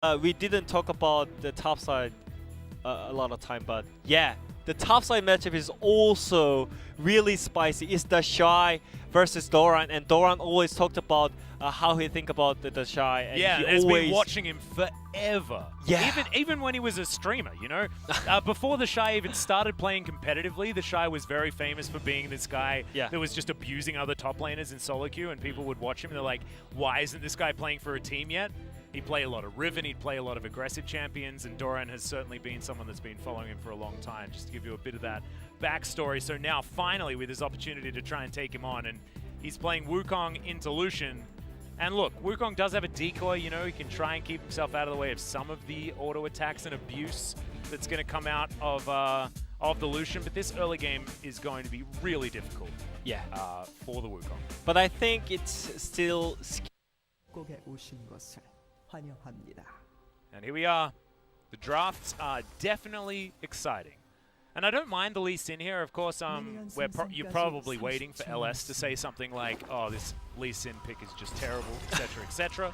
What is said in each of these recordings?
We didn't talk about the top side a lot of time, but yeah, the top side matchup is also really spicy. It's the Shy versus Doran, and Doran always talked about how he think about the Shy. And yeah, he has always been watching him forever. Yeah. Even when he was a streamer, you know, before the Shy even started playing competitively, the Shy was very famous for being this guy that was just abusing other top laners in solo queue, and people would watch him and they're like, why isn't this guy playing for a team yet? He'd play a lot of Riven, he'd play a lot of aggressive champions, and Doran has certainly been someone that's been following him for a long time, just to give you a bit of that backstory. So now, finally, with his opportunity to try and take him on, and he's playing Wukong into Lucian. And look, Wukong does have a decoy, you know, he can try and keep himself out of the way of some of the auto attacks and abuse that's going to come out of the Lucian, but this early game is going to be really difficult for the Wukong. But I think it's still And here we are. The drafts are definitely exciting. And I don't mind the Lee Sin here. Of course, you're probably waiting for LS to say something like, oh, this Lee Sin pick is just terrible, etc., etc.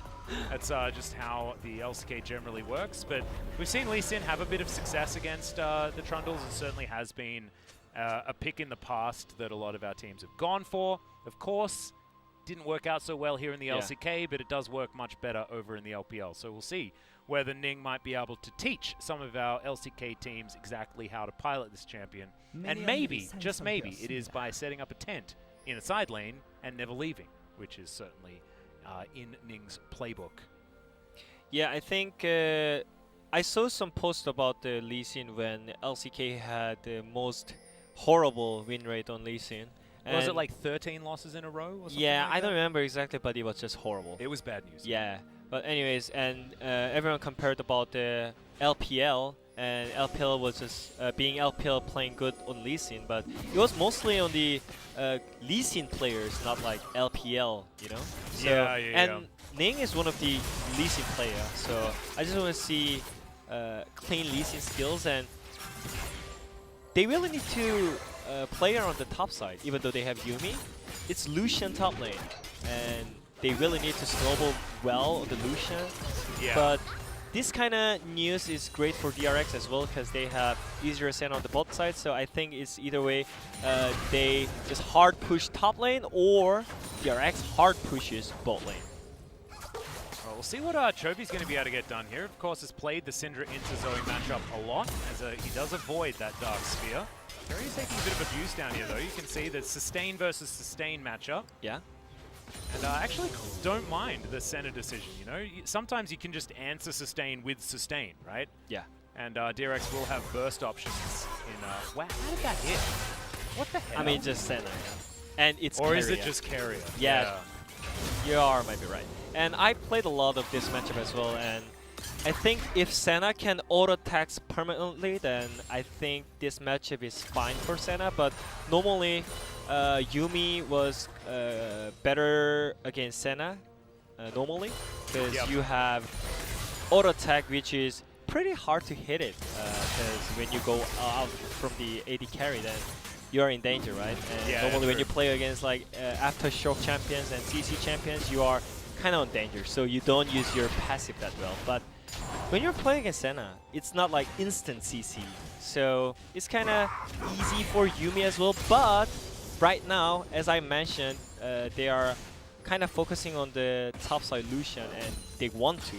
That's just how the LCK generally works. But we've seen Lee Sin have a bit of success against the Trundles. It certainly has been a pick in the past that a lot of our teams have gone for. Of course, didn't work out so well here in the LCK, but it does work much better over in the LPL. So we'll see whether Ning might be able to teach some of our LCK teams exactly how to pilot this champion. And maybe, just maybe, it is by setting up a tent in a side lane and never leaving, which is certainly in Ning's playbook. Yeah, I think I saw some posts about the Lee Sin when LCK had the most horrible win rate on Lee Sin. Was it like 13 losses in a row or something? Yeah, like I don't remember exactly, but it was just horrible. It was bad news. Yeah, but anyways, and everyone compared about the LPL, and LPL was just being LPL playing good on Lee Sin, but it was mostly on the Lee Sin players, not like LPL, you know? So, and Ning is one of the Lee Sin players, so I just want to see clean Lee Sin skills, and they really need to player on the top side, even though they have Yuumi. It's Lucian top lane, and they really need to snowball well on the Lucian. Yeah. But this kind of news is great for DRX as well, because they have easier ascent on the bot side, so I think it's either way they just hard push top lane, or DRX hard pushes bot lane. Well, we'll see what Chobi's going to be able to get done here. Of course, has played the Syndra into Zoe matchup a lot, as he does avoid that Dark Sphere. Terry's taking a bit of abuse down here, though. You can see the sustain versus sustain matchup. Yeah. And I actually don't mind the center decision, you know? Sometimes you can just answer sustain with sustain, right? Yeah. And DRX will have burst options in... wow, how did that hit? What the hell? I mean, just center, yeah. And it's Or carrier. is it just carrier? Yeah. You might be right. And I played a lot of this matchup as well, and I think if Senna can auto-tax permanently, then I think this matchup is fine for Senna, but normally Yuumi was better against Senna, normally, because you have auto-attack, which is pretty hard to hit it, because when you go out from the AD carry, then you're in danger, right? And normally when you play against like Aftershock champions and CC champions, you are kind of in danger, so you don't use your passive that well. But when you're playing against Senna, it's not like instant CC, so it's kind of easy for Yuumi as well. But right now, as I mentioned, they are kind of focusing on the top side Lucian, and they want to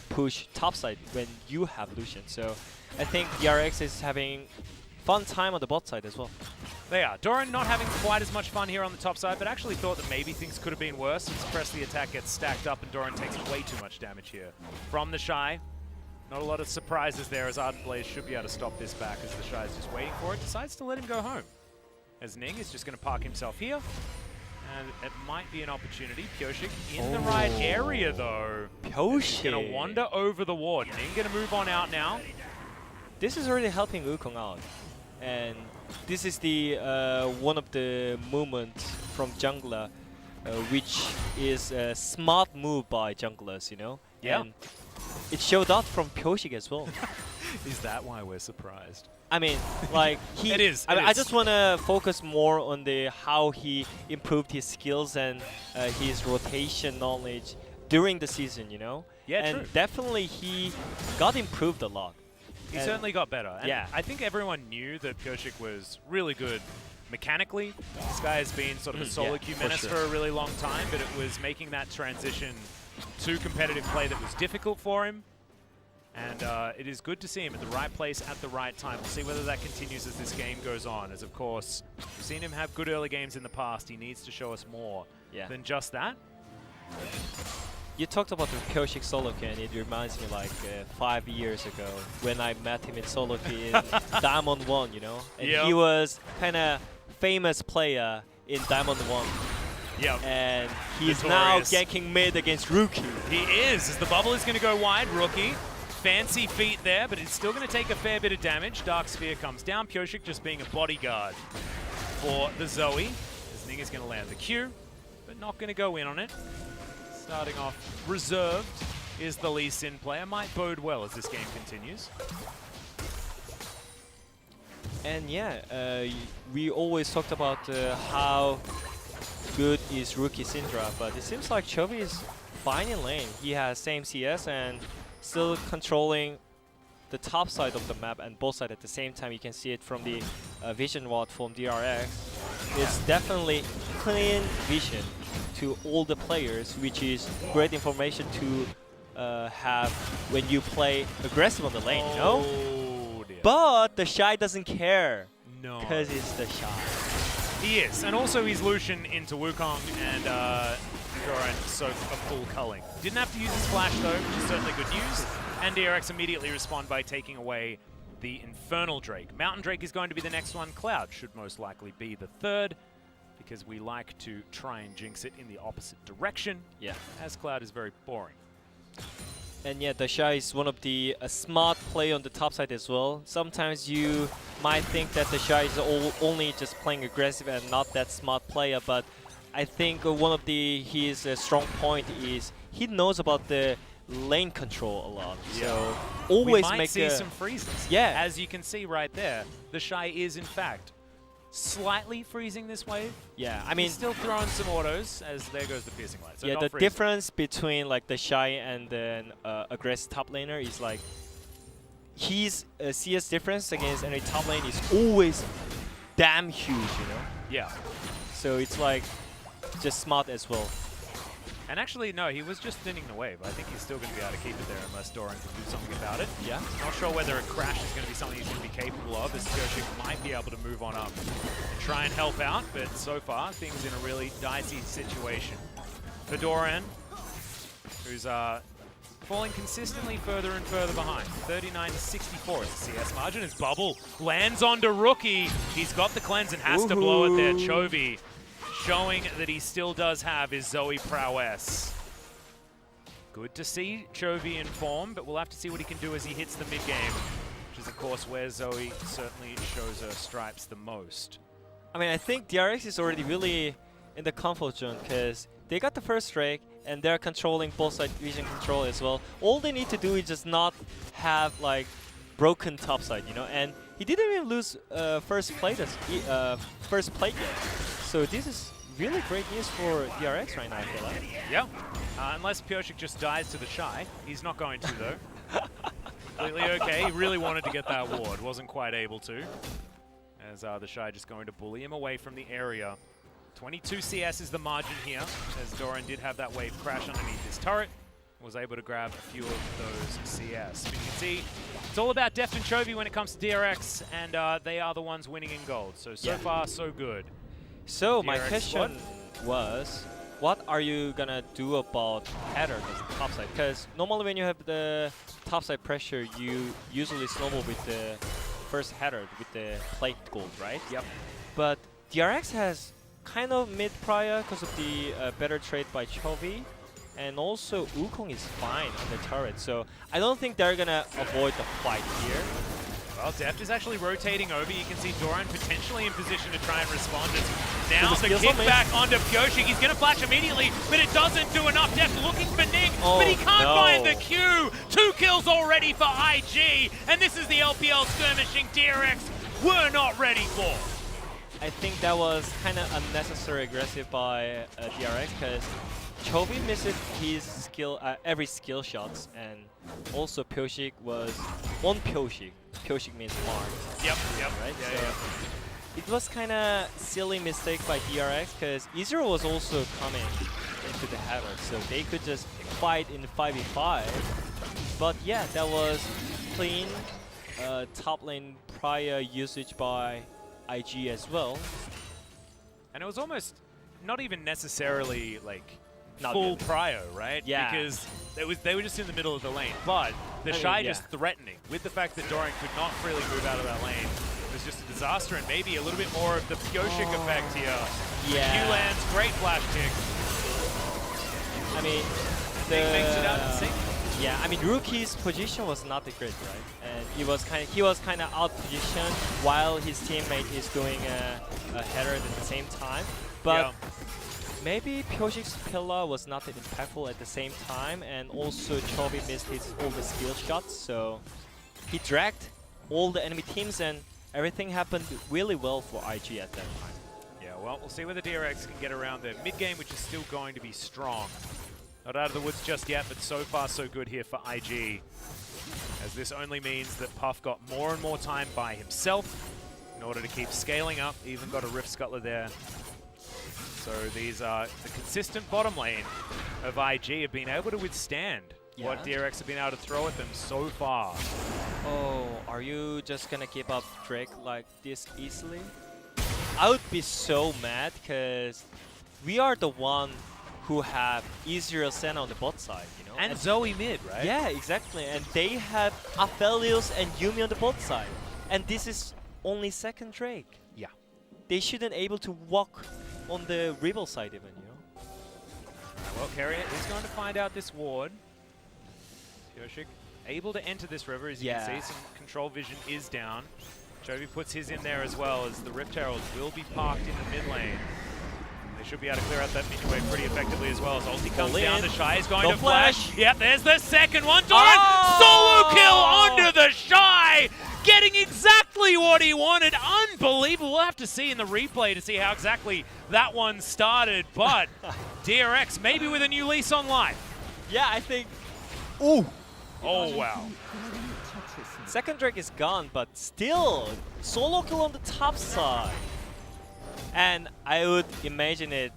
push top side when you have Lucian. So I think DRX is having fun time on the bot side as well. They are. Doran not having quite as much fun here on the top side, but actually thought that maybe things could have been worse. Suppress the attack gets stacked up, and Doran takes way too much damage here from the Shy. Not a lot of surprises there, as Ardent Blaze should be able to stop this back, as the Shy is just waiting for it. Decides to let him go home, as Ning is just going to park himself here. And it might be an opportunity. Pyoshik in the right area, though. Pyoshik going to wander over the ward. Ning going to move on out now. This is already helping Wukong out. And this is the one of the movements from jungler, which is a smart move by junglers, you know? Yeah. And it showed up from Pyoshik as well. Is that why we're surprised? I mean, like he. It is. I just want to focus more on the how he improved his skills and his rotation knowledge during the season, you know? Yeah, and true. definitely he got improved a lot. He certainly got better. And yeah. I think everyone knew that Pyosik was really good mechanically. This guy has been sort of a solo queue menace for a really long time, but it was making that transition to competitive play that was difficult for him. And it is good to see him at the right place at the right time. We'll see whether that continues as this game goes on, as of course, we've seen him have good early games in the past. He needs to show us more than just that. You talked about the Pyosik solo queue, and it reminds me like 5 years ago when I met him in solo queue in Diamond 1, you know? And he was kind of famous player in Diamond 1. Yep. And he's now ganking mid against Rookie. He is, as the bubble is going to go wide. Rookie, fancy feet there, but it's still going to take a fair bit of damage. Dark Sphere comes down. Pyosik just being a bodyguard for the Zoe. As Ning is going to land the Q, but not going to go in on it. Starting off reserved is the Lee Sin player. Might bode well as this game continues. And yeah, we always talked about how good is Rookie Syndra, but it seems like Chovy is fine in lane. He has same CS and still controlling the top side of the map and both sides at the same time. You can see it from the vision ward from DRX. It's definitely clean vision to all the players, which is great information to have when you play aggressive on the lane, you know? Dear. But the Shy doesn't care. No. Because it's the Shy. He is, and also he's Lucian into Wukong and Doran soak a full culling. Didn't have to use his flash though, which is certainly good news. And DRX immediately respond by taking away the Infernal Drake. Mountain Drake is going to be the next one. Cloud should most likely be the third, because we like to try and jinx it in the opposite direction. Yeah. As Cloud is very boring. And yeah, the Shy is one of the smart play on the top side as well. Sometimes you might think that the Shy is only just playing aggressive and not that smart player, but I think one of his strong point is he knows about the lane control a lot. Yeah. So always we might see some freezes. Yeah. As you can see right there, the Shy is in fact slightly freezing this wave. Yeah, I mean, he's still throwing some autos as there goes the piercing light. So yeah, not the freezing. difference between like the Shy and then aggressive top laner is like his CS difference against any top lane is always damn huge, you know? Yeah. So it's like just smart as well. And actually, no, he was just thinning the wave. I think he's still going to be able to keep it there unless Doran can do something about it. Yeah. Not sure whether a crash is going to be something he's going to be capable of, as Pyosik might be able to move on up and try and help out, but so far, things in a really dicey situation. For Doran, who's falling consistently further and further behind. 39 to 64 is the CS margin. His bubble lands onto Rookie. He's got the cleanse and has to blow it there. Chovy showing that he still does have his Zoe prowess. Good to see Chovy in form, but we'll have to see what he can do as he hits the mid-game, which is, of course, where Zoe certainly shows her stripes the most. I mean, I think DRX is already really in the comfort zone because they got the first Drake and they're controlling both side vision control as well. All they need to do is just not have like broken top side, you know. And he didn't even lose first play yet. So this is really great news for DRX right now, I feel like. Yeah, unless Pyosik just dies to the Shy. He's not going to, though. Completely okay. He really wanted to get that ward. Wasn't quite able to. As the Shy just going to bully him away from the area. 22 CS is the margin here, as Doran did have that wave crash underneath his turret. Was able to grab a few of those CS. But you can see, it's all about Deft and Chovy when it comes to DRX, and they are the ones winning in gold. So far, so good. So DRX my question was, what are you gonna do about header as the top side? Because normally when you have the top side pressure, you usually snowball with the first header with the plate gold, right? Yep. But DRX has kind of mid prior because of the better trade by Chovy, and also Wukong is fine on the turret. So I don't think they're gonna avoid the fight here. Well, Deft is actually rotating over. You can see Doran potentially in position to try and respond. Now the kickback onto Pyosik. He's going to flash immediately, but it doesn't do enough. Deft looking for Ning, but he can't find the Q. 2 kills already for IG, and this is the LPL skirmishing DRX were not ready for. I think that was kind of unnecessary aggressive by DRX because Chovy missed his every skill shots, and also Pyoshik was on Pyoshik. Pyoshik means mark. Yep. Right. Yeah, So yeah. it was kind of silly mistake by DRX because Ezreal was also coming into the header, so they could just fight in 5v5. But yeah, that was clean top lane prior usage by IG as well. And it was almost not even necessarily like Not full really. prio, right? Yeah. Because they were just in the middle of the lane. But the I mean, Shy yeah. just threatening with the fact that Doran could not freely move out of that lane. It was just a disaster, and maybe a little bit more of the Pyoshik effect here. Yeah. Q lands, great flash kick. I mean, Big makes it out and sink. yeah, I mean, Rookie's position was not that great, right? And he was kind of out positioned while his teammate is doing a header at the same time. But Yeah. maybe Pyoshik's pillar was not that impactful at the same time, and also Chovy missed all the skill shots, so he dragged all the enemy teams, and everything happened really well for IG at that time. Yeah, well, we'll see whether DRX can get around the mid game, which is still going to be strong. Not out of the woods just yet, but so far so good here for IG. As this only means that Puff got more and more time by himself in order to keep scaling up. Even got a Rift Scuttler there. So these are the consistent bottom lane of IG have been able to withstand what DRX have been able to throw at them so far. Oh, are you just gonna give up Drake like this easily? I would be so mad because we are the one who have easier Senna on the bot side, you know? And Zoe mid, right? Yeah, exactly. And they have Aphelios and Yuumi on the bot side. And this is only second Drake. Yeah. They shouldn't able to walk on the Rebel side even, you know? Well, Carrier is going to find out this ward. Pyoshik able to enter this river, as you can see. Some control vision is down. Chovy puts his in there as well, as the Rift Heralds will be parked in the mid lane. They should be able to clear out that mid wave pretty effectively as well. As ulti comes down, the Shy is going to flash. Yep, there's the second one. Doran, solo kill onto the Shy, getting exactly what he wanted. Unbelievable. We'll have to see in the replay to see how exactly that one started. But DRX maybe with a new lease on life. Yeah, I think... Ooh! Oh, wow. Second Drake is gone, but still, solo kill on the top side. And I would imagine it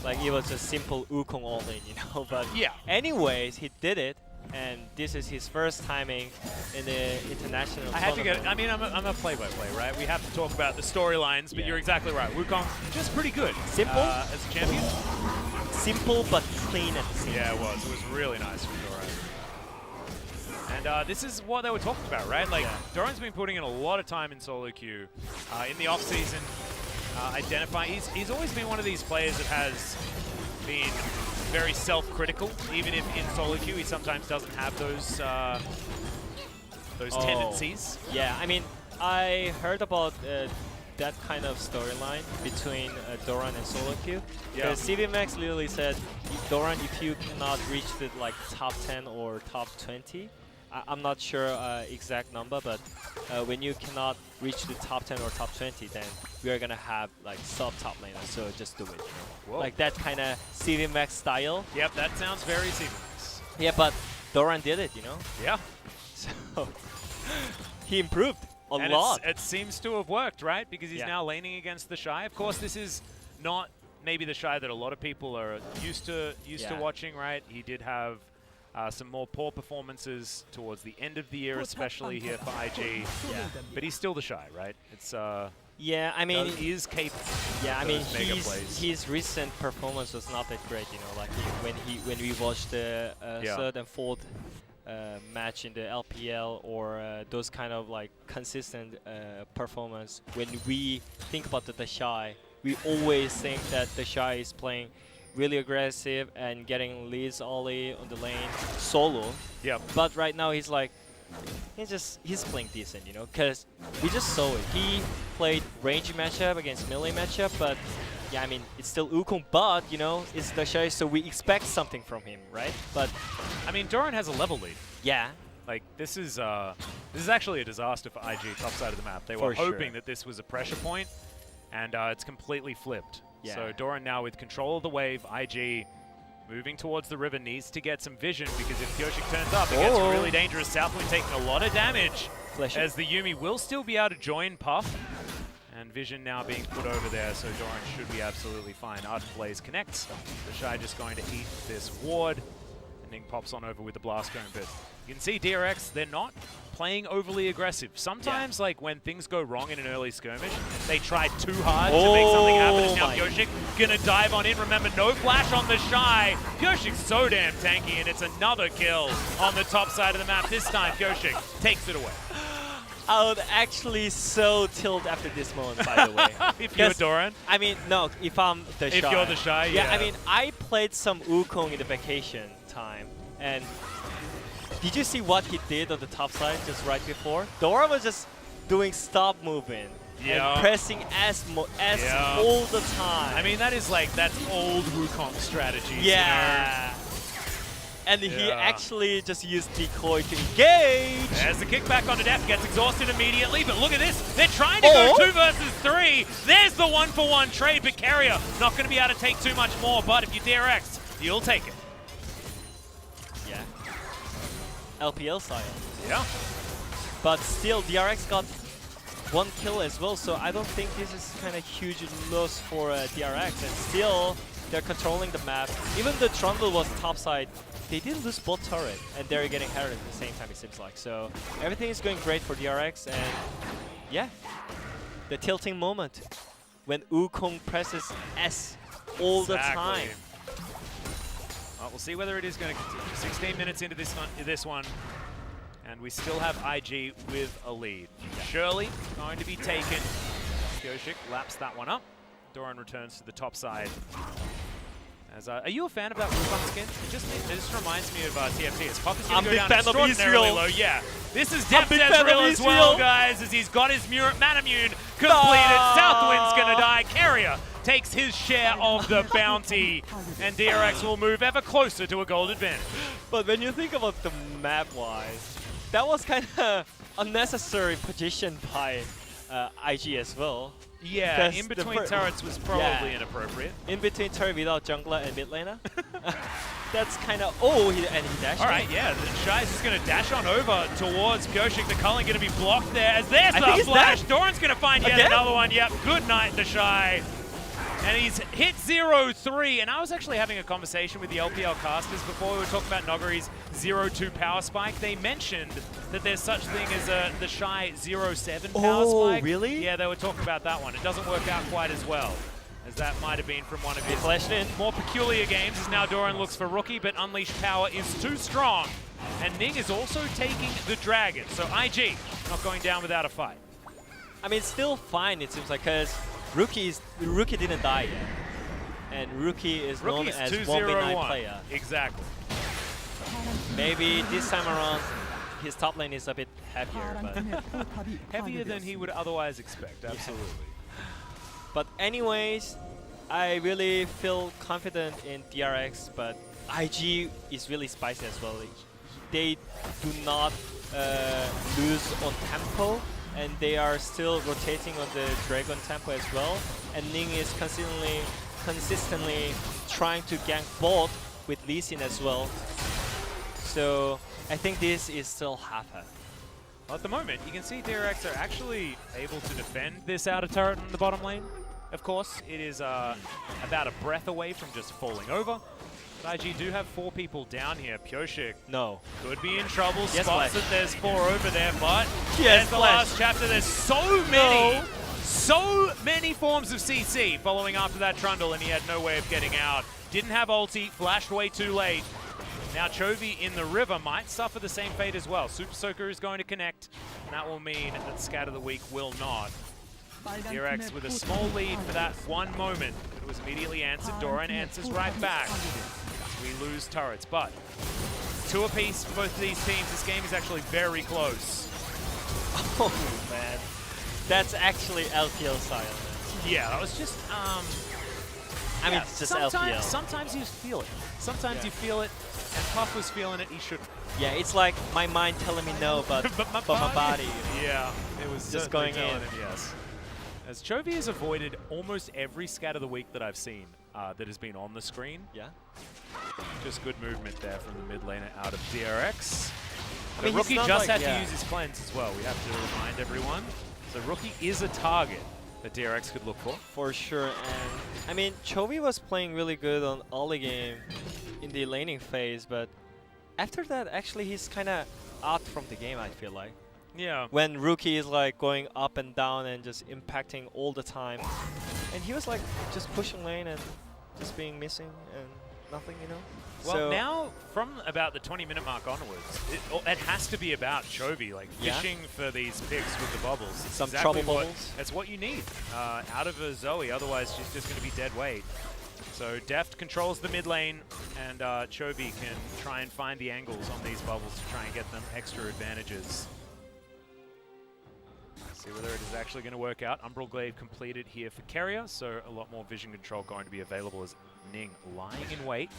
like it was just simple Wukong all in, you know. But yeah. Anyways, he did it, and this is his first timing in the international I had tournament. to get. I mean, I'm a play-by-play, right? We have to talk about the storylines, but you're exactly right. Wukong just pretty good. Simple as a champion. Simple but clean at the same time. Yeah, it was. It was really nice from Doran. And this is what they were talking about, right? Like, Doran's been putting in a lot of time in solo queue. In the off-season, he's always been one of these players that has been very self-critical, even if in solo queue he sometimes doesn't have those tendencies. Yeah, I mean, I heard about that kind of storyline between Doran and solo queue. Because CVMax literally said, Doran, if you cannot reach the like top 10 or top 20, I'm not sure exact number, but when you cannot reach the top 10 or top 20, then we are gonna have like sub-top laner, so just do it. You know? Like that kind of CVMax style. Yep, that sounds very CVMax. Yeah, but Doran did it, you know? Yeah. So he improved a and lot. It seems to have worked, right? Because he's now laning against the Shy. Of course, this is not maybe the Shy that a lot of people are used to watching, right? He did have some more poor performances towards the end of the year, especially here for IG. But he's still the Shy, right? It's yeah, I mean, he is capable. Yeah, I mean, his recent performance was not that great, you know. Like when we watched the third and fourth match in the LPL or those kind of like consistent performance. When we think about the Shy, we always think that the Shy is playing really aggressive and getting leads early on the lane solo. Yeah. But right now he's like, he's playing decent, you know, because we just saw it. He played range matchup against melee matchup, but yeah, I mean, it's still Wukong, but you know, it's the Shy, so we expect something from him, right? But I mean, Doran has a level lead. Yeah. Like this is actually a disaster for IG top side of the map. They were hoping that this was a pressure point, and it's completely flipped. Yeah. So Doran now with control of the wave, IG moving towards the river, needs to get some vision because if Kyoshik turns up, it gets really dangerous. Southwind taking a lot of damage as the Yuumi will still be able to join Puff. And vision now being put over there, so Doran should be absolutely fine. Art Blaze connects. The Shy just going to eat this ward. And Ning pops on over with the blast cone, but you can see DRX, they're not playing overly aggressive. Sometimes, like when things go wrong in an early skirmish, they try too hard to make something happen. And now Kyoshik gonna dive on in. Remember, no flash on the Shy. Kyoshik's so damn tanky, and it's another kill on the top side of the map. This time, Kyoshik takes it away. I would actually so tilt after this moment, by the way. If you're Doran? I mean, no, if I'm the Shy. If you're the Shy, yeah. I mean, I played some Wukong in the vacation time, and did you see what he did on the top side just right before? Doran was just doing stop movement and pressing S all the time. I mean, that's old Wukong strategy. Yeah. You know? And he actually just used decoy to engage. There's the kickback onto Def, gets exhausted immediately, but look at this. They're trying to go 2 versus 3. There's the 1-for-1 trade, but Carrier not going to be able to take too much more, but if you're DRX, you'll take it. Yeah. LPL style. Yeah. But still, DRX got 1 kill as well, so I don't think this is kind of huge loss for DRX. And still, they're controlling the map. Even the Trundle was topside. They did lose both turret, and they're getting carried at the same time, it seems like. So everything is going great for DRX, and yeah, the tilting moment when Wukong presses S all the time. Well, we'll see whether it is going to continue. 16 minutes into this one, and we still have IG with a lead. Shirley going to be taken. Kyoshik laps that one up. Doran returns to the top side. Are you a fan of that Wukong skin? It just reminds me of TFT. His Puff is going to go down extraordinarily low. Yeah, this is Def Ezreal as well, guys, as he's got his Manamune completed. Southwind's going to die. Carrier takes his share of the bounty, and DRX will move ever closer to a gold advantage. But when you think about the map-wise, that was kind of unnecessary position by IG as well. Yeah, in between turrets was probably inappropriate. In between turret without jungler and mid laner. That's kind of... Oh, he dashed. All right, yeah, the Shy's just going to dash on over towards Kyoshik. The Culling going to be blocked there as there's the flash. Doran's going to find yet another one. Yep, good night, the Shy. And he's hit 0-3, and I was actually having a conversation with the LPL casters before we were talking about Nogari's 0-2 power spike. They mentioned that there's such thing as the Shy 0-7 power spike. Oh, really? Yeah, they were talking about that one. It doesn't work out quite as well, as that might have been from one of his more peculiar games, as now Doran looks for Rookie, but Unleashed Power is too strong. And Ning is also taking the Dragon, so IG not going down without a fight. I mean, it's still fine, it seems like, because Rookie didn't die yet. And Rookie is known as 1v9 player. Exactly. Maybe this time around, his top lane is a bit heavier. But heavier than he would otherwise expect, absolutely. But anyways, I really feel confident in DRX, but IG is really spicy as well. They do not lose on tempo, and they are still rotating on the Dragon tempo as well. And Ning is consistently trying to gank both with Lee Sin as well. So I think this is still half-half. Well, at the moment, you can see DRX are actually able to defend this outer turret in the bottom lane. Of course, it is about a breath away from just falling over. But IG do have 4 people down here. Kyoshik could be in trouble. Yes, spots that there's 4 over there, but yes, the last chapter. There's so many forms of CC following after that Trundle, and he had no way of getting out. Didn't have ulti, flashed way too late. Now Chovy in the river might suffer the same fate as well. Super Soaker is going to connect, and that will mean that Scat of the Week will not. DRX with a small lead for that one moment. It was immediately answered. Doran answers right back. We lose turrets, but 2 apiece for both of these teams. This game is actually very close. Oh man, that's actually LPL style. Yeah, that was just I mean, it's just LPL. Sometimes you feel it. Sometimes you feel it, and Puff was feeling it. He shouldn't. Yeah, it's like my mind telling me no, but my body. Yeah, it was just going in. Yes. As Chovy has avoided almost every Scat of the Week that I've seen that has been on the screen. Yeah. Just good movement there from the mid laner out of DRX. I mean, Rookie just just like, had to use his cleanse as well. We have to remind everyone. So Rookie is a target that DRX could look for. For sure, and I mean, Chovy was playing really good on early game in the laning phase, but after that, actually, he's kind of out from the game, I feel like. Yeah. When Rookie is like going up and down and just impacting all the time. And he was like just pushing lane and just being missing and nothing, you know? Well, so now from about the 20-minute mark onwards, it has to be about Chovy, like fishing for these picks with the bubbles. It's some exactly trouble bubbles. That's what you need out of a Zoe, otherwise she's just going to be dead weight. So Deft controls the mid lane, and Chovy can try and find the angles on these bubbles to try and get them extra advantages. See whether it is actually going to work out. Umbral Glaive completed here for Keria, so a lot more vision control going to be available as Ning lying in wait.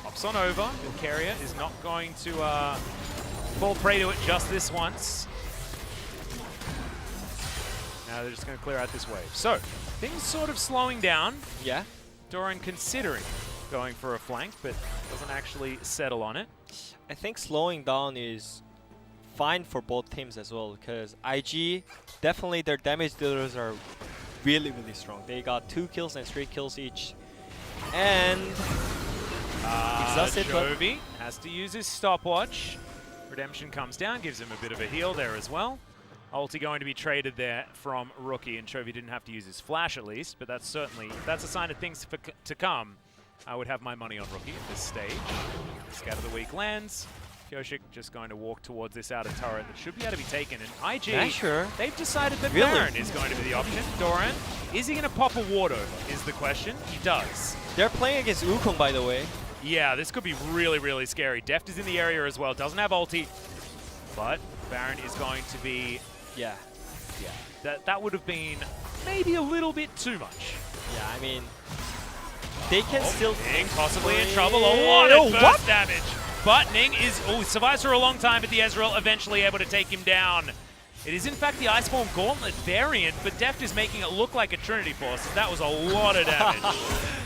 Hops on over, and Keria is not going to fall prey to it just this once. Now they're just going to clear out this wave. So, things sort of slowing down. Yeah. Doran considering going for a flank, but doesn't actually settle on it. I think slowing down is fine for both teams as well, because IG, definitely their damage dealers are really, really strong. They got 2 kills and 3 kills each. And exhausted, Chovy has to use his stopwatch. Redemption comes down, gives him a bit of a heal there as well. Ulti going to be traded there from Rookie, and Chovy didn't have to use his flash at least, but that's certainly, that's a sign of things to come. I would have my money on Rookie at this stage. Scatter the weak lands. Kyoshik just going to walk towards this outer turret that should be able to be taken. And IG, Nashor, they've decided that really? Baron is going to be the option. Doran, is he going to pop a ward over is the question. He does. they're playing against Wukong, by the way. Yeah, this could be really, really scary. Deft is in the area as well. Doesn't have ulti, but Baron is going to be... Yeah. That would have been maybe a little bit too much. Yeah, I mean, they can still... Ning possibly in trouble. A lot of burst damage. But Ning is survives for a long time, but the Ezreal eventually able to take him down. It is in fact the Iceborne Gauntlet variant, but Deft is making it look like a Trinity Force. That was a lot of damage.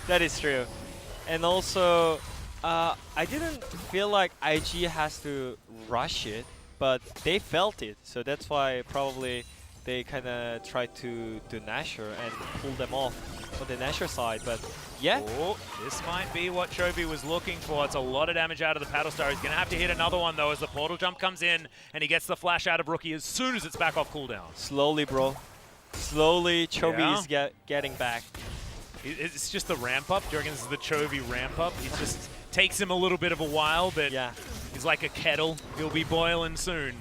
That is true. And also, I didn't feel like IG has to rush it, but they felt it. So that's why probably they kind of tried to do Nashor and pull them off on the Nashor side. But yeah. Oh, this might be what Chovy was looking for. It's a lot of damage out of the Paddle Star. He's going to have to hit another one, though, as the portal jump comes in, and he gets the flash out of Rookie as soon as it's back off cooldown. Slowly, bro. Slowly, Chovy is getting back. It's just the ramp up. Do you reckon this is the Chovy ramp up? It just takes him a little bit of a while, but he's like a kettle. He'll be boiling soon.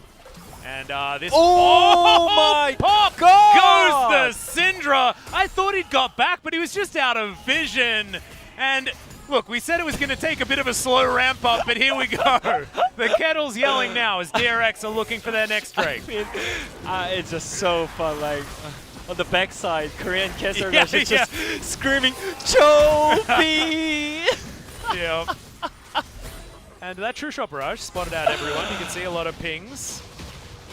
And this... Oh my pop God! Goes the Syndra. I thought he'd got back, but he was just out of vision. And look, we said it was going to take a bit of a slow ramp up, but here we go. The kettle's yelling now as DRX are looking for their next Drake. It's just so fun, like... on the backside, Korean Kessler just screaming, Chovy! Yeah. And that True Shot Barrage spotted out everyone. You can see a lot of pings.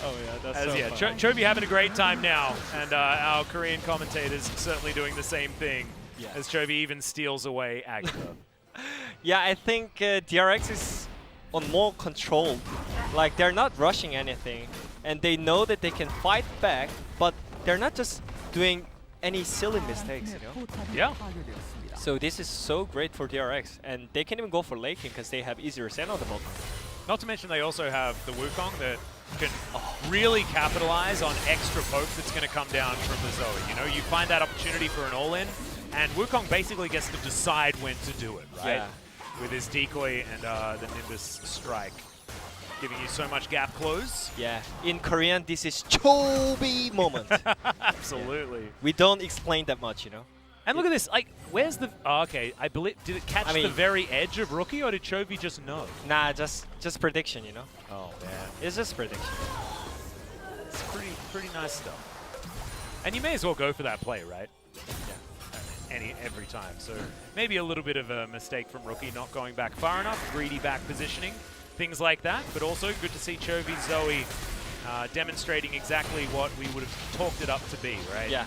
Oh yeah, that's so fun. Chovy having a great time now, and our Korean commentators certainly doing the same thing as Chovy even steals away Agatha. Yeah, I think DRX is on more control. Like, they're not rushing anything, and they know that they can fight back, but they're not just doing any silly mistakes, you know? Yeah. So this is so great for DRX, and they can even go for late game because they have easier Sen on the bottom. Not to mention they also have the Wukong that can really capitalize on extra poke that's going to come down from the Zoe. You know, you find that opportunity for an all-in, and Wukong basically gets to decide when to do it, right? Yeah. With his decoy and the Nimbus strike, giving you so much gap close. Yeah, in Korean, this is Chovy moment. Absolutely. We don't explain that much, you know? And look at this, like, where's the... Oh, okay, I believe... Did it catch the very edge of Rookie, or did Chovy just know? Nah, just prediction, you know? Oh, man. It's just prediction. It's pretty nice stuff. And you may as well go for that play, right? Yeah. Every time. So maybe a little bit of a mistake from Rookie, not going back far enough, greedy back positioning, things like that. But also good to see Chovy Zoe demonstrating exactly what we would have talked it up to be, right? Yeah.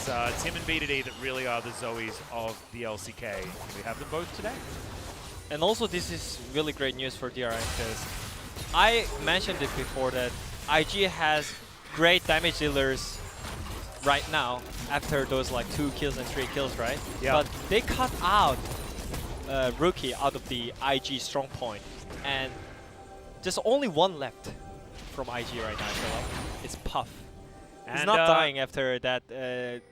It's him and BDD that really are the Zoes of the LCK. We have them both today. And also this is really great news for DRX because I mentioned it before that IG has great damage dealers right now after those like 2 kills and 3 kills, right? Yeah. But they cut out Rookie out of the IG strong point, and just only one left from IG right now. So it's Puff. He's And, not dying after that.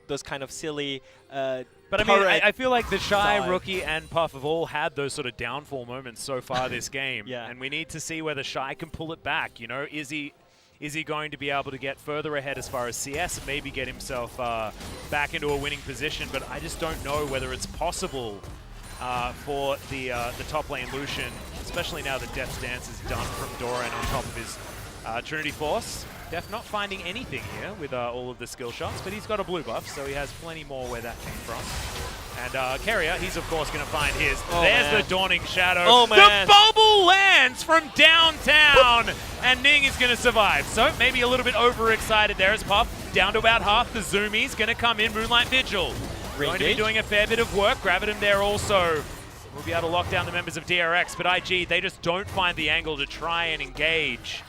Those kind of silly. But I mean, I feel like the Shy, dive. Rookie, and Puff have all had those sort of downfall moments so far this game. Yeah. And we need to see whether Shy can pull it back. You know, is he going to be able to get further ahead as far as CS and maybe get himself back into a winning position? But I just don't know whether it's possible for the top lane Lucian, especially now that Death's Dance is done from Doran on top of his Trinity Force. Def not finding anything here with all of the skill shots, but he's got a blue buff, so he has plenty more where that came from. And Carrier, he's of course going to find his. Oh, There's man. the Dawning Shadow. Oh, man. The bubble lands from downtown, and Ning is going to survive. So maybe a little bit overexcited there as Puff. Down to about half. The Zoomies going to come in. Moonlight Vigil going to be doing a fair bit of work. Graviton there also. We'll be able to lock down the members of DRX, but IG, they just don't find the angle to try and engage.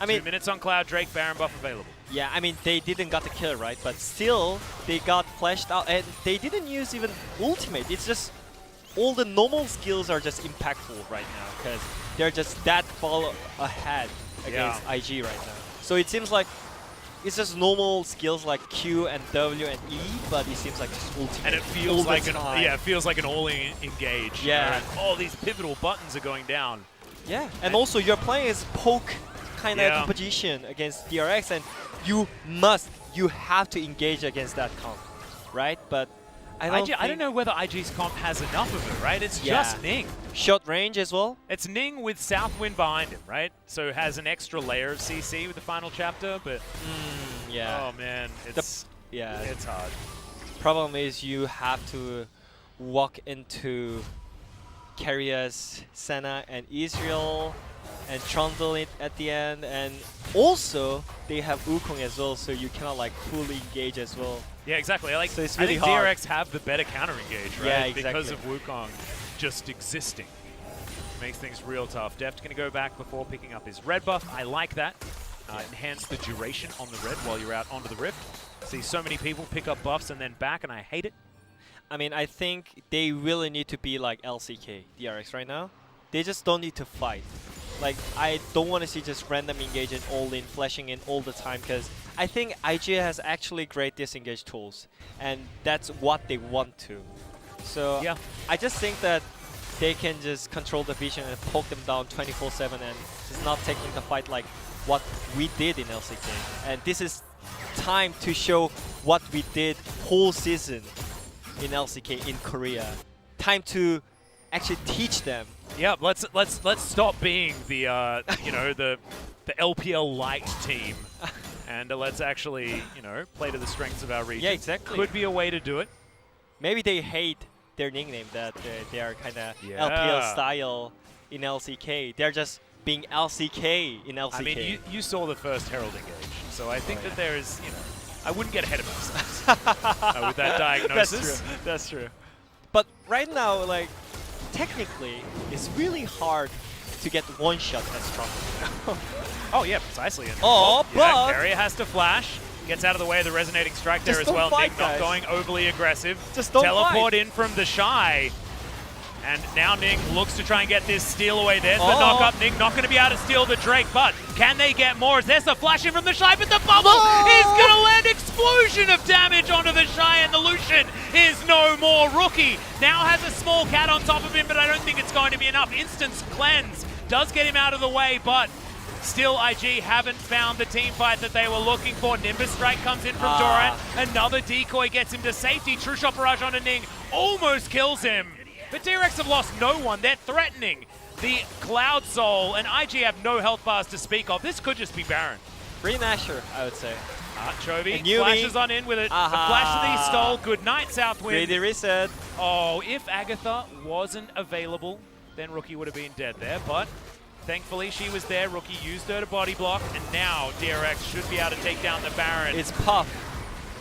I mean, 2 minutes on Cloud, Drake, Baron buff available. yeah, I mean, they didn't got the kill, right? But still, they got flashed out, and they didn't use even ultimate. It's just all the normal skills are just impactful right now because they're just that far ahead against IG right now. So it seems like it's just normal skills like Q and W and E, but it seems like just ultimate. And it feels like time. it feels like an all-in engage. Yeah. You know, and all these pivotal buttons are going down. Yeah, and also you're playing as poke kind of composition against DRX, and you have to engage against that comp, right? But I don't know whether IG's comp has enough of it, right? It's just Ning. Short range as well. It's Ning with Southwind behind him, right? So has an extra layer of CC with the final chapter, but yeah. Oh man, it's hard. Problem is you have to walk into Carrier's Senna and Israel and Trundle it at the end, and also they have Wukong as well, so you cannot like fully engage as well. Yeah, exactly. Like, so it's I really think hard. DRX have the better counter engage, right? Yeah, exactly. Because of Wukong just existing. Makes things real tough. Deft's going to go back before picking up his red buff. I like that. Enhance the duration on the red while you're out onto the rift. See so many people pick up buffs and then back, and I hate it. I mean, I think they really need to be like LCK, DRX right now. They just don't need to fight. Like, I don't want to see just random engage and all-in, flashing in all the time, because I think IG has actually great disengage tools, and that's what they want to. So yeah. I just think that they can just control the vision and poke them down 24/7 and just not taking the fight like what we did in LCK. And this is time to show what we did whole season in LCK in Korea. Time to actually teach them. Yeah, let's stop being the the LPL light team, and let's actually play to the strengths of our region. Yeah, exactly. Could be a way to do it. Maybe they hate their nickname that they are kind of LPL style in LCK. They're just being LCK in LCK. I mean, you saw the first Herald engage, so I think that there is I wouldn't get ahead of myself with that diagnosis. That's true. That's true. But right now, like, technically, it's really hard to get one shot as strong. Oh yeah, precisely. And but Carrier has to flash. Gets out of the way of the resonating strike there as well. Fight, Ning not going overly aggressive. Just don't Teleport fight. in from the Shy. And now Ning looks to try and get this steal away. There's the knock up. Ning not going to be able to steal the Drake, but can they get more? There's the flash in from the Shy, but the bubble is going to land explosion of damage onto the Shy, and the Lucian is no more. Rookie now has a small cat on top of him, but I don't think it's going to be enough. Instance cleanse does get him out of the way, but still IG haven't found the team fight that they were looking for. Nimbus Strike comes in from Doran. Another decoy gets him to safety. True Shot Barrage onto Ning almost kills him. But DRX have lost no one. They're threatening the Cloud Soul, and IG have no health bars to speak of. This could just be Baron. Green Asher, I would say. Chovy flashes on in with it. The flash that he stole. Good night, Southwind. Greedy reset. Oh, if Agatha wasn't available, then Rookie would have been dead there, but thankfully she was there. Rookie used her to body block, and now DRX should be able to take down the Baron. It's Puff,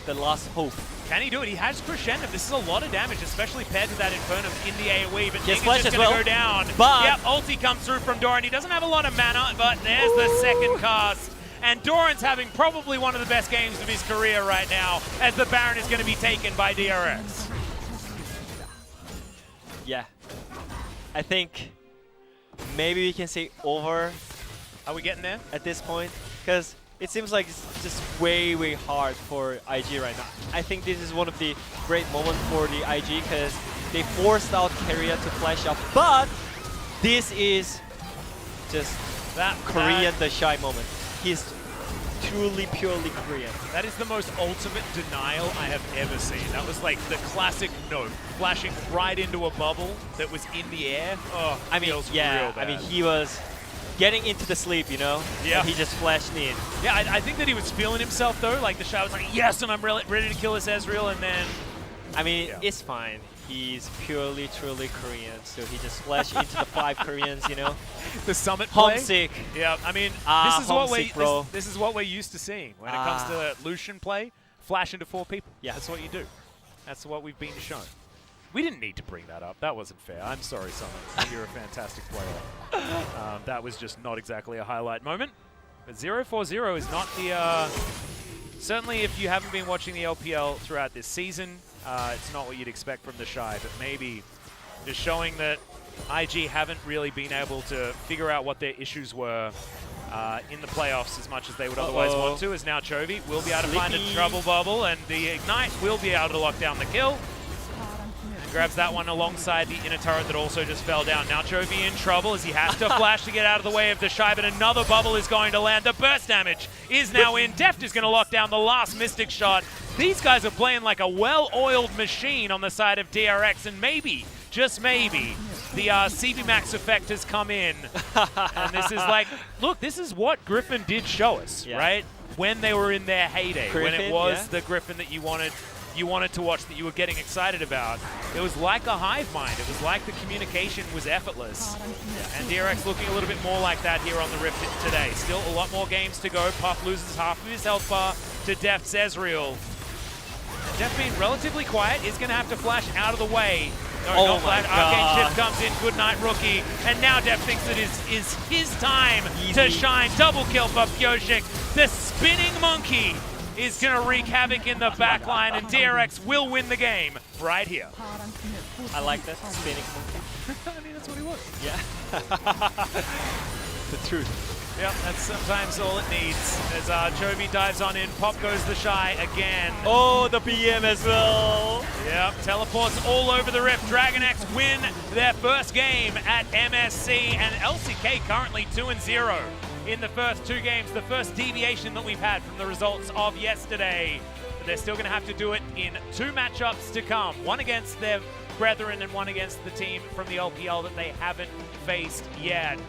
the last hope. Can he do it? He has Crescendo. This is a lot of damage, especially paired to that Infernum in the AoE. But Ning is flash just as going to well. go down. But yep, ulti comes through from Doran. He doesn't have a lot of mana, but there's the second cast. And Doran's having probably one of the best games of his career right now, as the Baron is going to be taken by DRX. Yeah. I think maybe we can say over. Are we getting there? At this point? Because it seems like it's just way, way hard for IG right now. I think this is one of the great moments for the IG because they forced out Keria to flash up, but this is just that Korean the shy moment. He's truly, purely Korean. That is the most ultimate denial I have ever seen. That was like the classic no, flashing right into a bubble that was in the air. Oh, I mean, yeah, real bad. I mean, he was getting into the sleep, you know? Yeah. And he just flashed in. Yeah, I think that he was feeling himself though. Like the shot was like, yes, and I'm ready to kill this Ezreal, and then... I mean, it's fine. He's purely, truly Korean, so he just flashed into the 5 Koreans, you know? The summit play. Homesick. Yeah, I mean, this is what we're used to seeing when it comes to Lucian play. Flash into 4 people. Yeah. That's what you do. That's what we've been shown. We didn't need to bring that up. That wasn't fair. I'm sorry, Summit. You're a fantastic player. That was just not exactly a highlight moment. But 0-4-0 is not the... certainly, if you haven't been watching the LPL throughout this season, it's not what you'd expect from the Shy, but maybe just showing that IG haven't really been able to figure out what their issues were in the playoffs as much as they would otherwise want to, as now Chovy will be able to find a trouble bubble, and the Ignite will be able to lock down the kill. And grabs that one alongside the inner turret that also just fell down. Now Chovy in trouble as he has to flash to get out of the way of the Shy, but another bubble is going to land. The burst damage is now in. Deft is going to lock down the last Mystic shot. These guys are playing like a well-oiled machine on the side of DRX, and maybe, just maybe, the CB Max effect has come in. And this is like, look, this is what Griffin did show us, right? When they were in their heyday, when it was the Griffin that you wanted to watch, that you were getting excited about. It was like a hive mind. It was like the communication was effortless. And DRX looking a little bit more like that here on the Rift today. Still a lot more games to go. Puff loses half of his health bar to Deft's Ezreal. And Deft being relatively quiet is going to have to flash out of the way. No, not flash. Arcane Shift comes in. Good night, rookie. And now Deft thinks it is his time to shine. Double kill for Pyoshik. The spinning monkey is going to wreak havoc in the backline, and DRX will win the game right here. I like that spinning monkey. I mean, that's what he was. Yeah. The truth. Yep, that's sometimes all it needs. As Chovy dives on in, Pop goes the Shy again. Oh, the BM as well. Yep, teleports all over the Rift. DragonX win their first game at MSC, and LCK currently 2-0 in the first 2 games. The first deviation that we've had from the results of yesterday. But they're still going to have to do it in 2 matchups to come. One against their brethren and one against the team from the LPL that they haven't faced yet.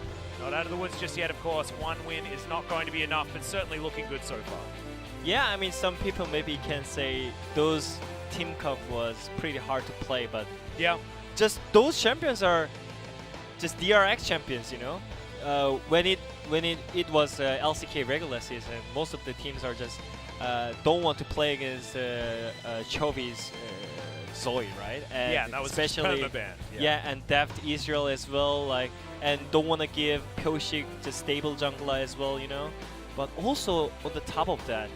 Not out of the woods just yet, of course. 1 win is not going to be enough, but certainly looking good so far. Yeah, I mean, some people maybe can say those Team Cup was pretty hard to play, but yeah, just those champions are just DRX champions, you know? When it was LCK regular season, most of the teams are just don't want to play against Chovy's Zoe, right? And yeah, that was especially permaban. Yeah, and Deft Israel as well, like, and don't want to give Pyoshik just stable jungler as well, you know. But also on the top of that,